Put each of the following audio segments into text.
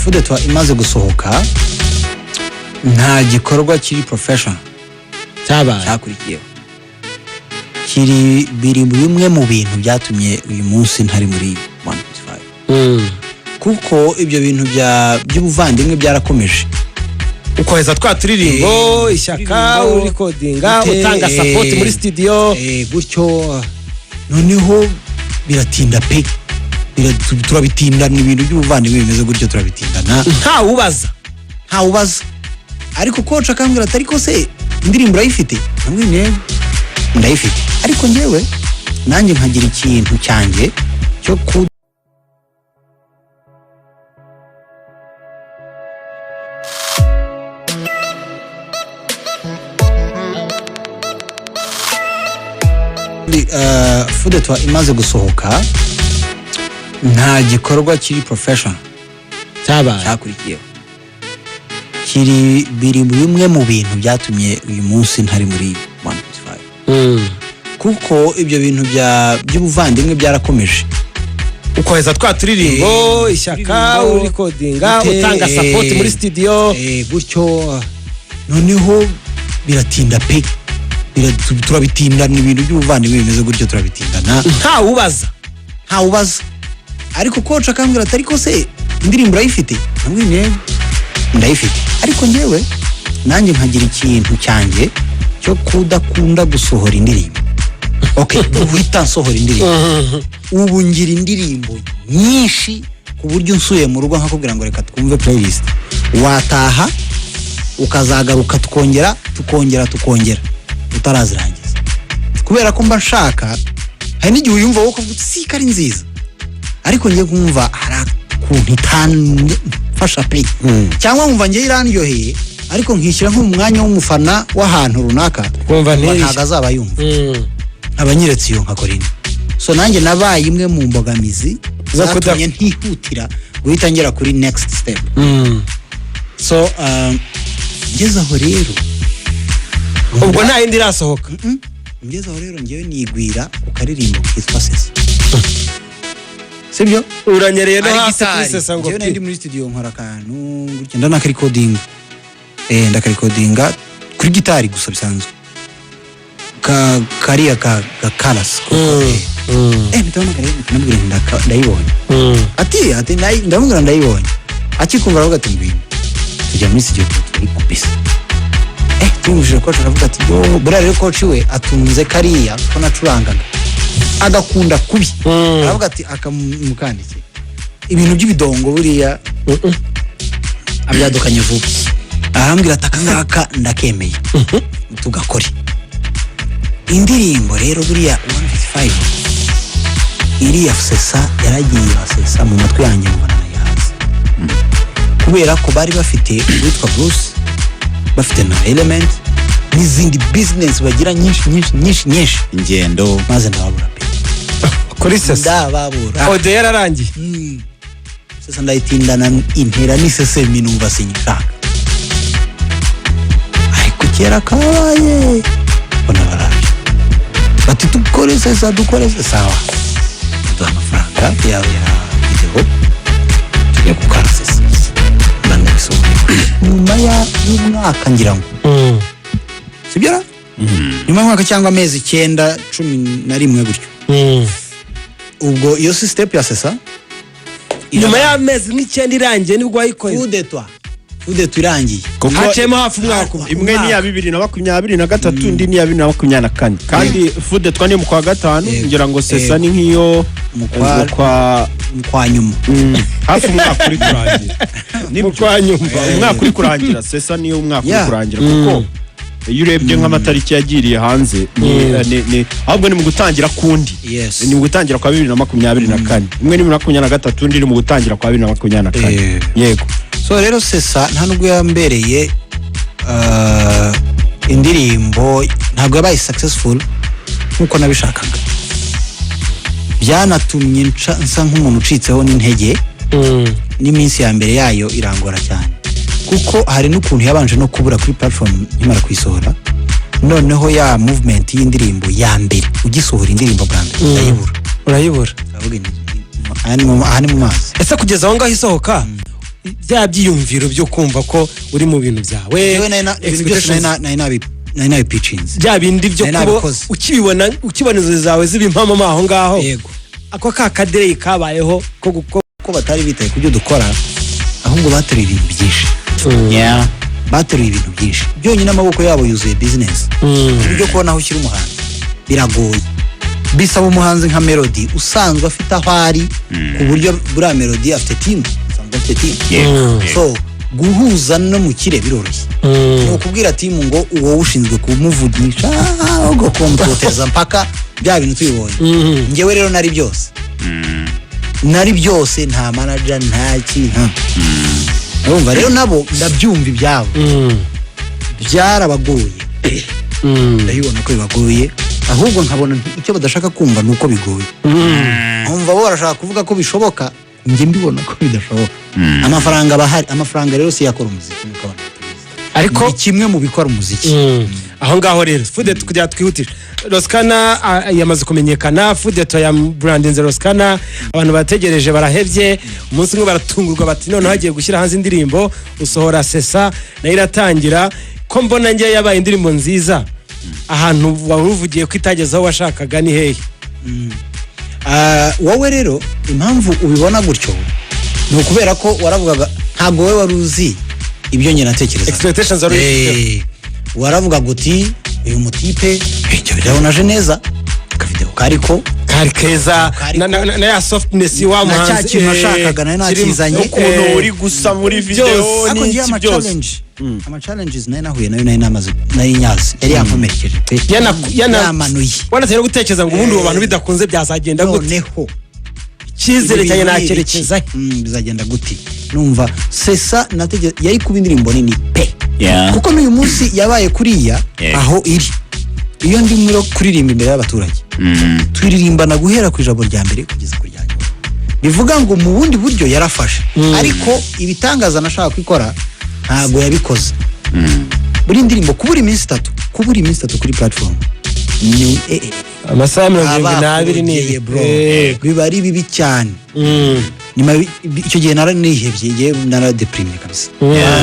Fudetwa imaze gusohoka nta gikorwa kiri professional cyakurikiyeho biri bimwe mu bintu byatumye uyu munsi ntari muri 1.5 kuko ibyo bintu by'ubuvandimwe byarakomeje ukoheza twaturirimbo ishyaka recordinga utanga support muri studio gutyo noneho biratinda pe turabitindana ibintu by'ubuvandimwe bimeze gutyo turabitindana nta ubaza ariko coach akambwira atari ko se indirimbo urayifite namwe ndayifite ariko ngewe nanjye nkagira ikintu cyanjye cyo ku Fudetwa imaze gusohoka nta gikorwa kiri professional cyakurikiyeho biri bimwe mu bintu byatumye uyu munsi ntari muri 1.5 kuko ibyo bintu by'ubuvandimwe byarakomeje ukoheza twaturirimbo ishyaka recordinga utanga support muri studio gutyo noneho biratinda pe turabitindana ibintu by'ubuvandimwe bimeze gutyo turabitindana nta ubaza ariko coach akambwira atari ko se indirimbo urayifite namwe ndayifite ariko ngewe nanjye nkagira ikintu cyanjye cyo kudakunda gusohora indirimbo uhita nsohora indirimbo ubu ngira indirimbo nyinshi ku buryo nsuye mu rugo nkakubwira ngo reka twumve playlist wataha ukazagaruka tukongera utarazirangiza kubera ko mba nshaka hari n'igihe uyumva wowe ukavuga si kari nziza ariko ngiye kumva hari ukuntu itanfasha pe cyangwa nkumva ngiye irandyoheye ariko nkishyira nko mu mwanya w'umufana w'ahantu runaka ntago azaba yumva abanyeretse iyo nkakora indi so nanjye nabaye imwe mu mbogamizi zatumye ntihutira guhita ngera kuri next step so ngeze aho rero ubwo nta yindi irasohoka ngeze aho rero ngewe nigwira ukaririmbo kitwa Sesa sibyo uranyereye no hasi kuri Sesa ngo ndi muri studio nkora akantu gutya ndakarikodinga kuri gitari gusa bisanzwe kariya ka kalas ndabona ndayibonye ati ndamubwira ndayibonye akikumva aravuga ati ngwino tujya muri studio turikubisa tumujije coach aravuga ati yo buriya rero coach we atunze kariya ko nacurangaga agakunda kubi aravuga ati akamukandike ibintu by'ibidongo buriya abyadukanye vuba arambwira atakangaka ndakemeye tugakore indirimbo rero buriya 155 iriya Sesa yaragiye basesa mu matwi yanjye mbona nayazi kubera ko bari bafite witwa Bruce bafite na Element n'izindi business bagira nyinshi ingendo maze ndababura pe kuri Sesa ndababura ode yararangiye Sesa ndayitindana intera n'isesemi numva sinyishaka ariko kera kabaye bona baraje bati dukore Sesa sawa duha amafaranga yawe ya video tujya gukora Sesa nyuma y'umwaka ngira ngo sibyo nyuma y'umwaka cyangwa amezi 9 11 gutyo ubwo iyo step ya Sesa nyuma y'amezi 9 irangiye nibwo wayikoze Fudetwa irangiye hacemo hafi umwaka imwe ni ya 2023 indi ni ya 2024 kandi Fudetwa ni mu kwa gatanu ngira ngo Sesa ni nk'iyo mu kwa nyuma hafi umwaka uri kurangira ni mu kwa nyuma umwaka uri kurangira Sesa niyo umwaka uri kurangira kuko iyo urebye nk'amatariki yagiriye hanze ni ahubwo ni mu gutangira kundi ni mu gutangira kwa 2024 imwe ni 2023 indi ni mu gutangira kwa 2024 yego so rero Sesa nta nubwo yambereye indirimbo ntabwo yabaye successful nkuko nabishakaga byanatumye nsa nk'umuntu ucitseho n'intege n'iminsi ya mbere yayo irangora cyane kuko hari n'ukuntu yabanje no kubura kuri platform nyamara kwisohora noneho ya movement y'indirimbo ya mbere ugisohora indirimbo bwa mbere urayibura urayibura avuga aha ni mu mazi. ese kugeza aho ngaho isohoka bya byiyumviro byo kumva ko uri mu bintu byawe Yewe ibintu byose nari nabipicinze. bya bindi byo kuba ukibona inzozi zawe ziba impamo aho ngaho. Yego. ako kadereyi kabayeho ko batari bitaye ku byo dukora ahubwo bateruye ibintu byinshi. Bateruye ibintu byinshi byonyine amaboko yabo yuzuye business. Ibyo kubona aho ushyira umuhanzi biragoye, bisaba umuhanzi nka Melody usanzwe afite aho ari ku buryo buriya Melody afite team, so guhuza no mu kire biroroshye. Ni ukubwira team ngo uwo ushinzwe kumuvugisha ahubwo kumutoteza mpaka bya bintu tubibonye. Ngewe rero nari byose nta manager nta kintu. Urumva rero nabo ndabyumva ibyabo byarabagoye. Ndabibona ko bibagoye ahubwo nkabona icyo badashaka kumva nuko bigoye. Umva bo barashaka kuvuga ko bishoboka, njye mbibona ko bidashoboka. Amafaranga bahari, amafaranga rero si yakora umuziki mukabona. Ariko kimwe mu bikora umuziki. Aho ngaho rero Fudet kujya twihutisha. Roskana yamaze kumenyekana, Fudet ya brandinze Roskana, abantu bategereje barahevye, umunsi umwe baratungurwa bati none hagiye gushyira hanze indirimbo usohora Sesa na iratangira ko mbona ngiye yabaye indirimbo nziza. Ahantu waruvugiye kwitagezaho washakaga ni hehe? Wowe rero impamvu ubibona gutyo ni ukubera ko waravugaga ntabwo wowe waruzi ibyo nyine natekereza. Expectations are waravuga guti uyu mutipe icyo byabonaje neza akavideo kariko kari keza na ya softness wa muhanzi na cyaki nashakaga na nakizanye ukuntu uri gusa muri video ni challenge. Ama challenges nahuye nayo namaze nayinyazi yari yankomerekeje pe yamanuye wanatera gutekereza ngo ubundi abantu bidakunze byazagenda gute noneho cyizere cyane nakerekeza bizagenda gute. Numva Sesa nategeye yari kuba indirimbo nini pe kuko n'uyu munsi yabaye kuriya aho iri iyo ndi muri kuririmba imbere y'abaturage turirimbana guhera ku ijambo rya mbere kugeza ku rya nyuma. Bivuga ngo mu bundi buryo yarafashe ariko ibitangaza nashaka kwikora ntago yabikoze. Buri ndirimbo kubura iminsi 3 kuri platform ni amasaha 22 ni biba ari bibi cyane. Nyuma icyo gihe naranihebye ngiye naradeprime kabisa.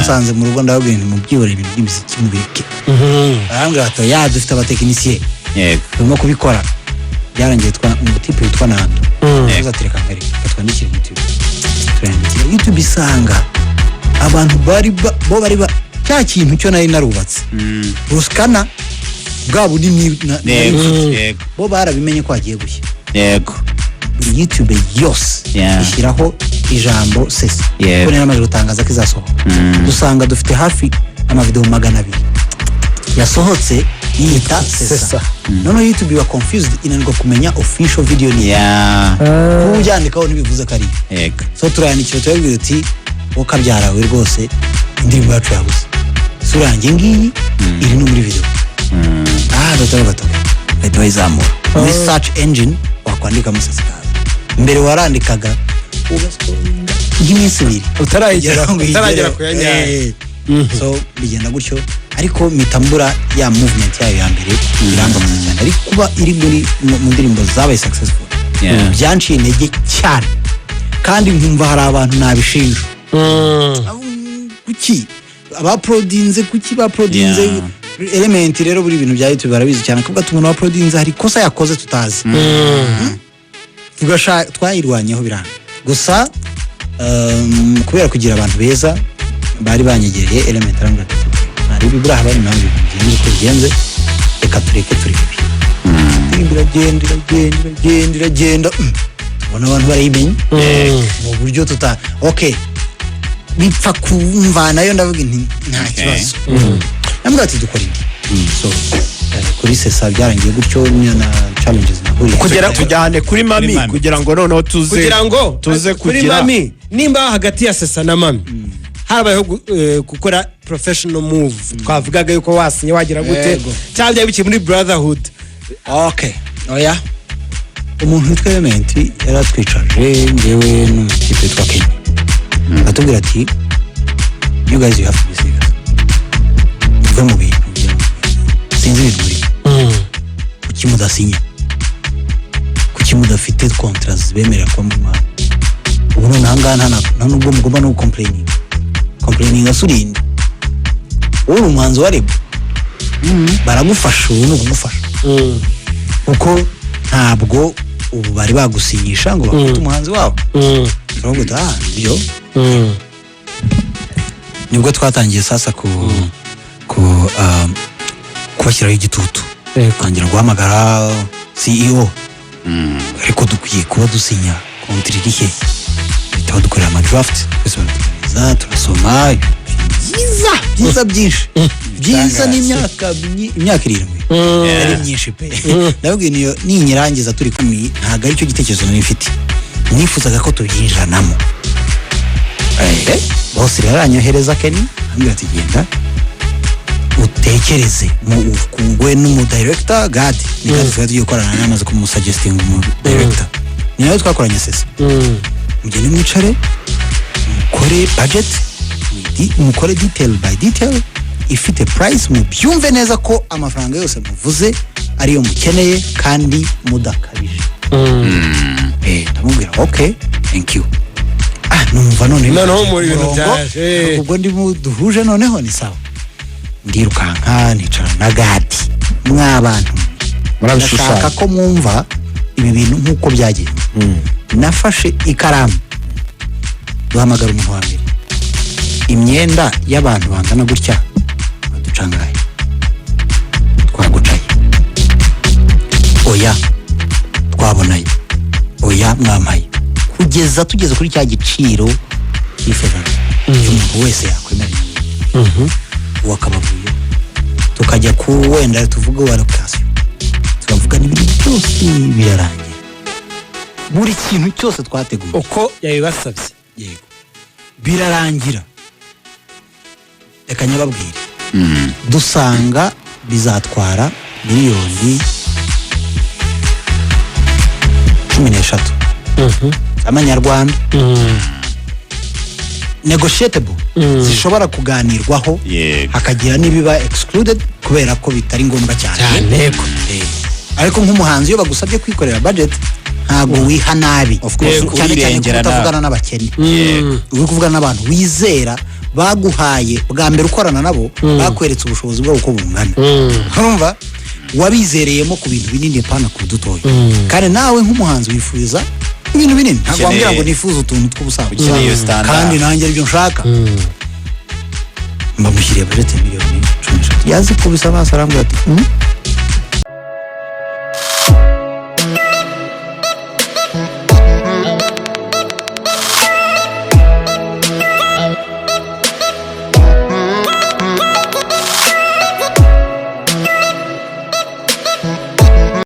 Nsanze mu rugo ndabwira mu byibore ibintu by'imiziki mu bike. Arambwira ati ya dufite abatekinisiye turimo kubikora. Byarangiye umutipe witwa Nando azatereka mbere atwandikira YouTube isanga abantu bari cya kintu cyo nari narubatse. Roskana bwabo ni bo barabimenye ko agiye gushya. YouTube yose ishyiraho ijambo Sesa ko namaze gutangaza ko izasohoka. Dusanga dufite hafi amavideo 200 yasohotse yita Sesa. None YouTube wa confused inanirwa kumenya official video ni kubyandikaho ntibivuze ko ari so turayandikira tuyabwira uti ukabyarawe rwose indirimbo yacu yabuze sura yanjye ngiyi iri no muri video dotoro video izamura muri search engine wakwandika Sesa mbere warandikaga ugasonga iminsi 2 utaragera kuyanya. So bigenda gutyo ariko mitambura ya movement yayo ya mbere irangwa cyane ariko kuba iri mu ndirimbo zabaye successful byanciye intege cyane kandi nkumva hari abantu nabishinja kuki abaprodinze element rero buri bintu bya YouTube barabizi cyane kuko tumuntu wa prodinze hari kosa yakoze tutazi tugasha twayirwanyeho biranga gusa kubera kugira abantu beza bari banyegereye element arambwira ari bibura habari nawe bigenze ko bigenze reka tureke biragenda ubona abantu barayimenye mu buryo bipfa kumva nayo ndavuga nta kibazo nambwa ati dukora iki so kuri Sesa byarangiye gutyo na challenges nahuye kugera tujyane kuri Mami kugira ngo noneho tuze kuri Mami nimba hagati ya Sesa na Mami habayeho gukora professional move twavugaga yuko wasinye wagira gute cyangwa biki muri brotherhood. Oya umuntu witwa Element yaratwicaje ngewe n'umukipe witwa Kenya atubwira ati you guys you have to be serious muve mu bintu sinzi ibintu kuki mudasinye kuki mudafite contracts bemerera ko ubu none ahangaha nta nubwo mugomba no complaining asurinde wowe uri umuhanzi wa rebo baragufasha ubu ni ukugufasha kuko ntabwo ubu bari bagusinyisha ngo bafite umuhanzi wabo turavuga ibyo nibwo twatangiye sasa kubashyiraho igitutu tangira guhamagara CEO ariko dukwiye kuba dusinya kontiri irihe bitaba dukorera amadraft turasoma byiza byinshi byiza n'imyaka 7 ari myinshi pe ndabwiye niyo ninyirangiza turi kumwe ntago ari cyo gitekerezo nari mfite nifuzaga ko tubyinjiranamo bose yaranyohereza Kenny ambwira ati genda utekereze we n'umu director God ni kandi tugiye gukorana namaze kumusuggesting umu director ni nayo twakoranye sesa mugende mwicare mukore budget mukore detail by detail ifite price mubyumve neza ko amafaranga yose muvuze ariyo mukeneye kandi mudakabije ndamubwira okay thank you numva noneho muri bintu byaje ubwo duhuje noneho ni sawa ndirukanka nicara na Gadi mw'abantu murabishaka ko mwumva ibi bintu nkuko byagiye nafashe ikaramu duhamagara umuntu wa mbere imyenda y'abantu bangana gutya baducangaye twagucaye oya twabonaye oya mwamaye kugeza tugeze kuri cya giciro cy'ifezana umuntu wese yakwemerera wakabavuye tukajya ku wenda tuvuga wa location tukavuga n'ibintu byose birarangiye buri kintu cyose twateguye uko yabibasabye yego birarangira reka nyababwire dusanga bizatwara miliyoni 13 amanyarwanda negotiable zishobora kuganirwaho hakagira nibiba excluded kubera ko bitari ngombwa cyane ariko nk'umuhanzi iyo bagusabye kwikorera budget ntago wiha nabi cyane cyane kutavugana n'abakene uri kuvugana n'abantu wizera baguhaye bwa mbere ukorana nabo bakweretse ubushobozi bwabo uko bungana urumva wabizereyemo ku bintu binini pana ku dutoya kandi nawe nk'umuhanzi wifuza ibintu binini ntabwo wambwira ngo nifuza utuntu tw'ubusanzwe kandi nanjye aribyo nshaka mbamushyiriye budget miliyoni 13 yazi ko bisa amaso arambwira ati